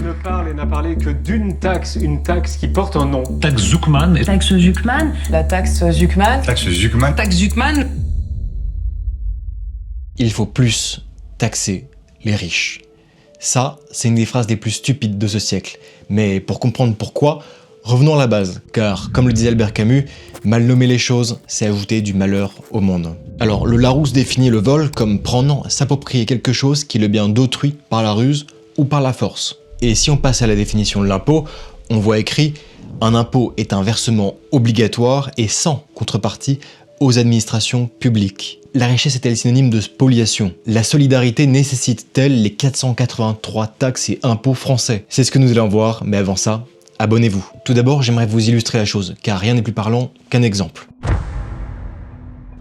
ne parle et n'a parlé que d'une taxe, une taxe qui porte un nom. Taxe Zuckman. Taxe Zuckman. La taxe Zuckman. Taxe Zuckman. Taxe Zuckman. Il faut plus taxer les riches. Ça, c'est une des phrases les plus stupides de ce siècle. Mais pour comprendre pourquoi, revenons à la base. Car, comme le disait Albert Camus, mal nommer les choses, c'est ajouter du malheur au monde. Alors, le Larousse définit le vol comme prendre, s'approprier quelque chose qui est le bien d'autrui par la ruse ou par la force. Et si on passe à la définition de l'impôt, on voit écrit « Un impôt est un versement obligatoire et sans contrepartie aux administrations publiques ». La richesse est-elle synonyme de spoliation? La solidarité nécessite-t-elle les 483 taxes et impôts français? C'est ce que nous allons voir, mais avant ça, abonnez-vous. Tout d'abord, j'aimerais vous illustrer la chose, car rien n'est plus parlant qu'un exemple.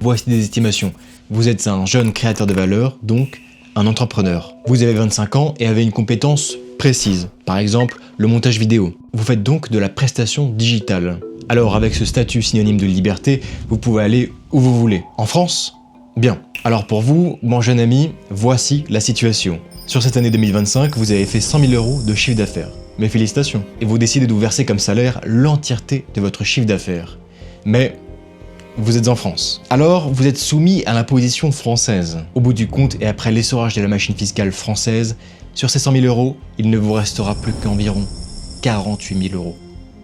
Voici des estimations. Vous êtes un jeune créateur de valeur, donc un entrepreneur. Vous avez 25 ans et avez une compétence précise, par exemple le montage vidéo. Vous faites donc de la prestation digitale. Alors avec ce statut synonyme de liberté, vous pouvez aller où vous voulez. En France? Bien. Alors pour vous, mon jeune ami, voici la situation. Sur cette année 2025, vous avez fait 100 000 € de chiffre d'affaires. Mes félicitations. Et vous décidez de vous verser comme salaire l'entièreté de votre chiffre d'affaires. Mais vous êtes en France. Alors, vous êtes soumis à l'imposition française. Au bout du compte et après l'essorage de la machine fiscale française, sur ces 100 000 €, il ne vous restera plus qu'environ 48 000 €.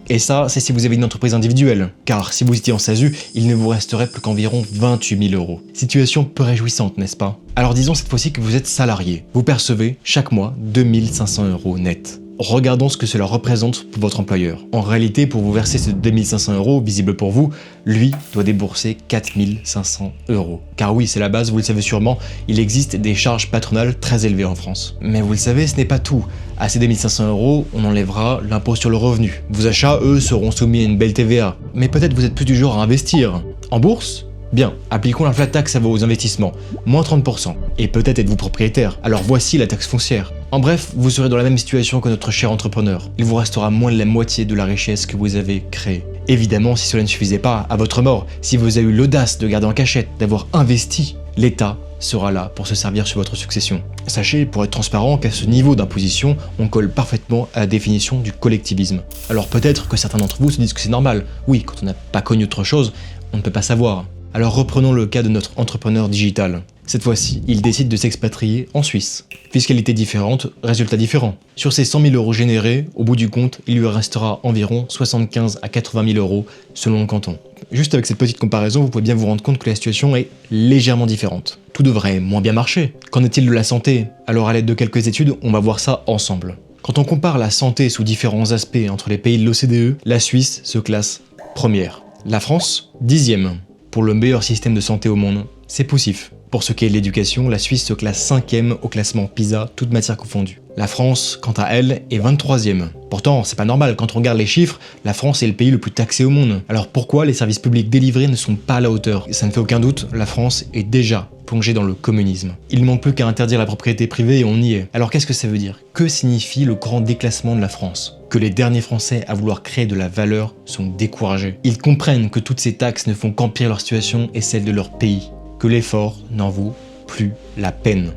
Et ça, c'est si vous avez une entreprise individuelle. Car si vous étiez en SASU, il ne vous resterait plus qu'environ 28 000 €. Situation peu réjouissante, n'est-ce pas? Alors disons cette fois-ci que vous êtes salarié. Vous percevez chaque mois 2 500 € net. Regardons ce que cela représente pour votre employeur. En réalité, pour vous verser ces 2 500 €, visible pour vous, lui doit débourser 4 500 €. Car oui, c'est la base, vous le savez sûrement, il existe des charges patronales très élevées en France. Mais vous le savez, ce n'est pas tout. À ces 2 500 €, on enlèvera l'impôt sur le revenu. Vos achats, eux, seront soumis à une belle TVA. Mais peut-être vous êtes plus du genre à investir. En bourse ? Bien, appliquons la flat tax à vos investissements, moins 30%. Et peut-être êtes-vous propriétaire, alors voici la taxe foncière. En bref, vous serez dans la même situation que notre cher entrepreneur. Il vous restera moins de la moitié de la richesse que vous avez créée. Évidemment, si cela ne suffisait pas, à votre mort, si vous avez eu l'audace de garder en cachette, d'avoir investi, l'État sera là pour se servir sur votre succession. Sachez, pour être transparent, qu'à ce niveau d'imposition, on colle parfaitement à la définition du collectivisme. Alors peut-être que certains d'entre vous se disent que c'est normal. Oui, quand on n'a pas connu autre chose, on ne peut pas savoir. Alors reprenons le cas de notre entrepreneur digital. Cette fois-ci, il décide de s'expatrier en Suisse. Fiscalité différente, résultat différent. Sur ces 100 000 € générés, au bout du compte, il lui restera environ 75 à 80 000 € selon le canton. Juste avec cette petite comparaison, vous pouvez bien vous rendre compte que la situation est légèrement différente. Tout devrait moins bien marcher. Qu'en est-il de la santé? Alors à l'aide de quelques études, on va voir ça ensemble. Quand on compare la santé sous différents aspects entre les pays de l'OCDE, la Suisse se classe première. La France, 10e. Pour le meilleur système de santé au monde, c'est poussif. Pour ce qui est de l'éducation, la Suisse se classe 5e au classement PISA, toutes matières confondues. La France, quant à elle, est 23e. Pourtant, c'est pas normal, quand on regarde les chiffres, la France est le pays le plus taxé au monde. Alors pourquoi les services publics délivrés ne sont pas à la hauteur? Ça ne fait aucun doute, la France est déjà plongée dans le communisme. Il ne manque plus qu'à interdire la propriété privée et on y est. Alors qu'est-ce que ça veut dire? Que signifie le grand déclassement de la France? Que les derniers Français à vouloir créer de la valeur sont découragés. Ils comprennent que toutes ces taxes ne font qu'empirer leur situation et celle de leur pays. Que l'effort n'en vaut plus la peine.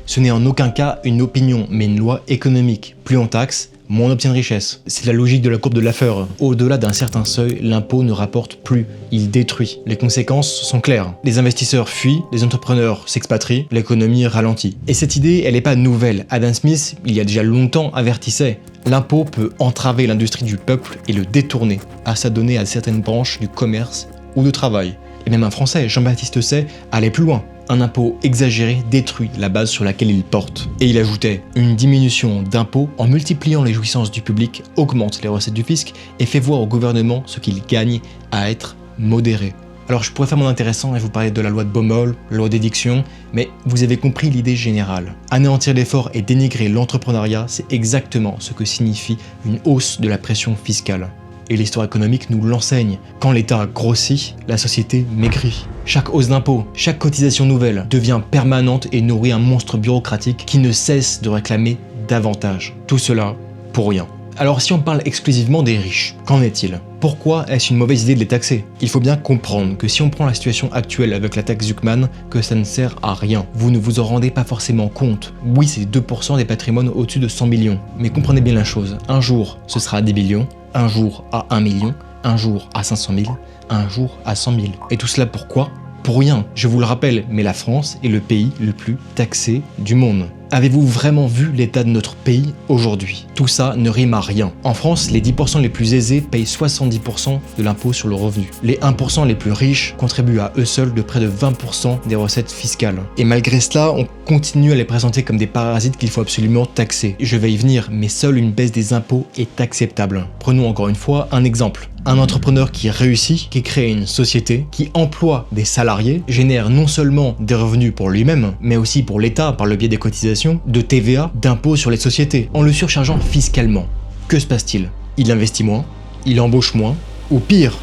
Ce n'est en aucun cas une opinion, mais une loi économique. Plus on taxe, moins on obtient de richesse. C'est la logique de la courbe de Laffer. Au-delà d'un certain seuil, l'impôt ne rapporte plus, il détruit. Les conséquences sont claires. Les investisseurs fuient, les entrepreneurs s'expatrient, l'économie ralentit. Et cette idée, elle n'est pas nouvelle. Adam Smith, il y a déjà longtemps, avertissait. L'impôt peut entraver l'industrie du peuple et le détourner, à s'adonner à certaines branches du commerce ou du travail. Et même un Français, Jean-Baptiste Say, allait plus loin. Un impôt exagéré détruit la base sur laquelle il porte. Et il ajoutait, une diminution d'impôts en multipliant les jouissances du public augmente les recettes du fisc et fait voir au gouvernement ce qu'il gagne à être modéré. Alors je pourrais faire mon intéressant et vous parler de la loi de Baumol, loi d'édiction, mais vous avez compris l'idée générale. Anéantir l'effort et dénigrer l'entrepreneuriat, c'est exactement ce que signifie une hausse de la pression fiscale. Et l'histoire économique nous l'enseigne. Quand l'État grossit, la société maigrit. Chaque hausse d'impôt, chaque cotisation nouvelle devient permanente et nourrit un monstre bureaucratique qui ne cesse de réclamer davantage. Tout cela pour rien. Alors si on parle exclusivement des riches, qu'en est-il? Pourquoi est-ce une mauvaise idée de les taxer? Il faut bien comprendre que si on prend la situation actuelle avec la taxe Zuckman, que ça ne sert à rien. Vous ne vous en rendez pas forcément compte. Oui, c'est 2% des patrimoines au-dessus de 100 millions. Mais comprenez bien la chose. Un jour, ce sera à 10 millions. Un jour à 1 million. Un jour à 500 000. Un jour à 100 000. Et tout cela pourquoi? Pour rien, je vous le rappelle, mais la France est le pays le plus taxé du monde. Avez-vous vraiment vu l'état de notre pays aujourd'hui? Tout ça ne rime à rien. En France, les 10% les plus aisés payent 70% de l'impôt sur le revenu. Les 1% les plus riches contribuent à eux seuls de près de 20% des recettes fiscales. Et malgré cela, on continue à les présenter comme des parasites qu'il faut absolument taxer. Je vais y venir, mais seule une baisse des impôts est acceptable. Prenons encore une fois un exemple. Un entrepreneur qui réussit, qui crée une société, qui emploie des salariés, génère non seulement des revenus pour lui-même, mais aussi pour l'État par le biais des cotisations, de TVA, d'impôts sur les sociétés, en le surchargeant fiscalement. Que se passe-t-il? Il investit moins, il embauche moins, ou pire,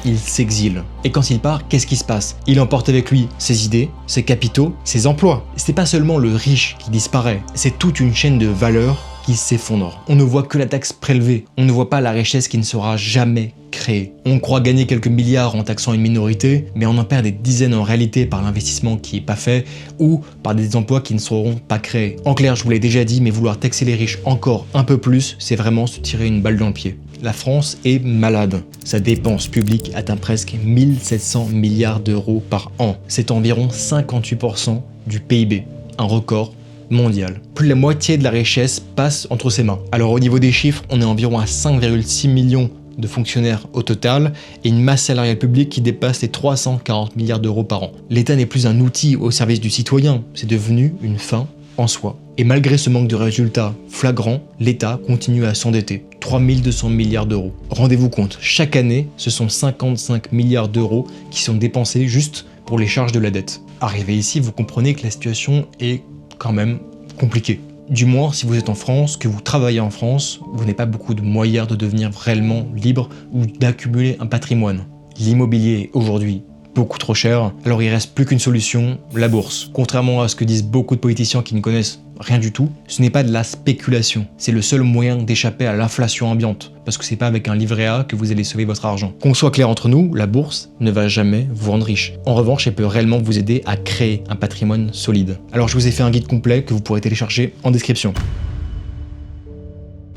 il s'exile. Et quand il part, qu'est-ce qui se passe? Il emporte avec lui ses idées, ses capitaux, ses emplois. C'est pas seulement le riche qui disparaît, c'est toute une chaîne de valeur qui s'effondre. On ne voit que la taxe prélevée, on ne voit pas la richesse qui ne sera jamais créée. On croit gagner quelques milliards en taxant une minorité, mais on en perd des dizaines en réalité par l'investissement qui est pas fait ou par des emplois qui ne seront pas créés. En clair, je vous l'ai déjà dit, mais vouloir taxer les riches encore un peu plus, c'est vraiment se tirer une balle dans le pied. La France est malade. Sa dépense publique atteint presque 1700 milliards d'euros par an. C'est environ 58% du PIB, un record mondial. Plus de la moitié de la richesse passe entre ses mains. Alors au niveau des chiffres, on est environ à 5,6 millions de fonctionnaires au total et une masse salariale publique qui dépasse les 340 milliards d'euros par an. L'État n'est plus un outil au service du citoyen, c'est devenu une fin en soi. Et malgré ce manque de résultats flagrants, l'État continue à s'endetter. 3200 milliards d'euros. Rendez-vous compte, chaque année, ce sont 55 milliards d'euros qui sont dépensés juste pour les charges de la dette. Arrivé ici, vous comprenez que la situation est quand même compliqué. Du moins, si vous êtes en France, que vous travaillez en France, vous n'avez pas beaucoup de moyens de devenir réellement libre ou d'accumuler un patrimoine. L'immobilier est aujourd'hui beaucoup trop cher, alors il reste plus qu'une solution, la bourse. Contrairement à ce que disent beaucoup de politiciens qui ne connaissent rien du tout, ce n'est pas de la spéculation. C'est le seul moyen d'échapper à l'inflation ambiante, parce que c'est pas avec un livret A que vous allez sauver votre argent. Qu'on soit clair entre nous, la bourse ne va jamais vous rendre riche. En revanche, elle peut réellement vous aider à créer un patrimoine solide. Alors je vous ai fait un guide complet que vous pourrez télécharger en description.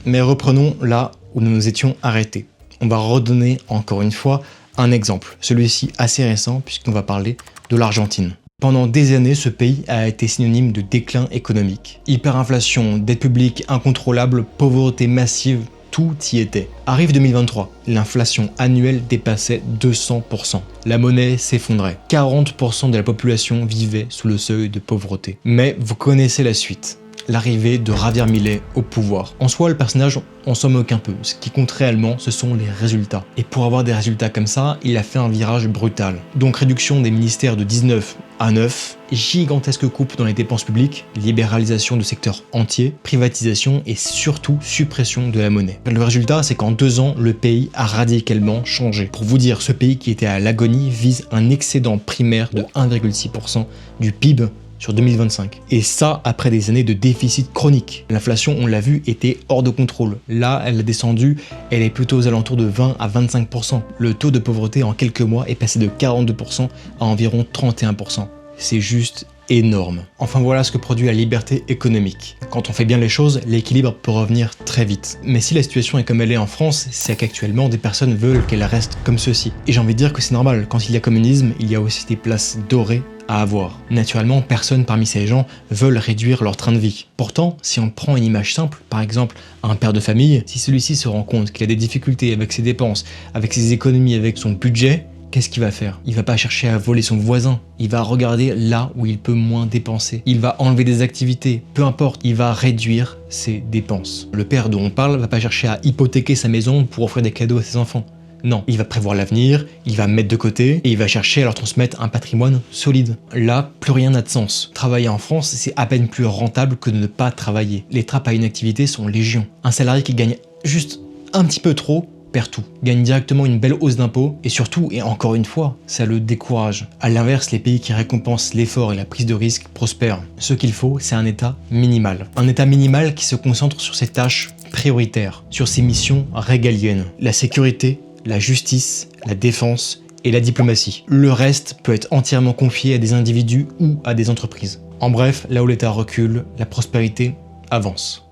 Mais reprenons là où nous nous étions arrêtés. On va redonner encore une fois un exemple, celui-ci assez récent puisqu'on va parler de l'Argentine. Pendant des années, ce pays a été synonyme de déclin économique. Hyperinflation, dette publique incontrôlable, pauvreté massive, tout y était. Arrive 2023, l'inflation annuelle dépassait 200%. La monnaie s'effondrait. 40% de la population vivait sous le seuil de pauvreté. Mais vous connaissez la suite. L'arrivée de Javier Milei au pouvoir. En soi, le personnage, on s'en moque un peu. Ce qui compte réellement, ce sont les résultats. Et pour avoir des résultats comme ça, il a fait un virage brutal. Donc réduction des ministères de 19 à 9, gigantesque coupe dans les dépenses publiques, libéralisation de secteurs entiers, privatisation et surtout suppression de la monnaie. Le résultat, c'est qu'en 2 ans, le pays a radicalement changé. Pour vous dire, ce pays qui était à l'agonie vise un excédent primaire de 1,6% du PIB sur 2025. Et ça, après des années de déficit chronique. L'inflation, on l'a vu, était hors de contrôle. Là, elle a descendu, elle est plutôt aux alentours de 20 à 25%. Le taux de pauvreté en quelques mois est passé de 42% à environ 31%. C'est juste énorme. Enfin voilà ce que produit la liberté économique. Quand on fait bien les choses, l'équilibre peut revenir très vite. Mais si la situation est comme elle est en France, c'est qu'actuellement des personnes veulent qu'elle reste comme ceci. Et j'ai envie de dire que c'est normal, quand il y a communisme, il y a aussi des places dorées à avoir. Naturellement, personne parmi ces gens veulent réduire leur train de vie. Pourtant, si on prend une image simple, par exemple un père de famille, si celui-ci se rend compte qu'il a des difficultés avec ses dépenses, avec ses économies, avec son budget, qu'est-ce qu'il va faire? Il va pas chercher à voler son voisin, il va regarder là où il peut moins dépenser. Il va enlever des activités, peu importe, il va réduire ses dépenses. Le père dont on parle va pas chercher à hypothéquer sa maison pour offrir des cadeaux à ses enfants. Non, il va prévoir l'avenir, il va mettre de côté et il va chercher à leur transmettre un patrimoine solide. Là, plus rien n'a de sens. Travailler en France, c'est à peine plus rentable que de ne pas travailler. Les trappes à une activité sont légion. Un salarié qui gagne juste un petit peu trop perd tout, gagne directement une belle hausse d'impôts et surtout, et encore une fois, ça le décourage. A l'inverse, les pays qui récompensent l'effort et la prise de risque prospèrent. Ce qu'il faut, c'est un état minimal. Un état minimal qui se concentre sur ses tâches prioritaires, sur ses missions régaliennes. La sécurité la justice, la défense et la diplomatie. Le reste peut être entièrement confié à des individus ou à des entreprises. En bref, là où l'État recule, la prospérité avance.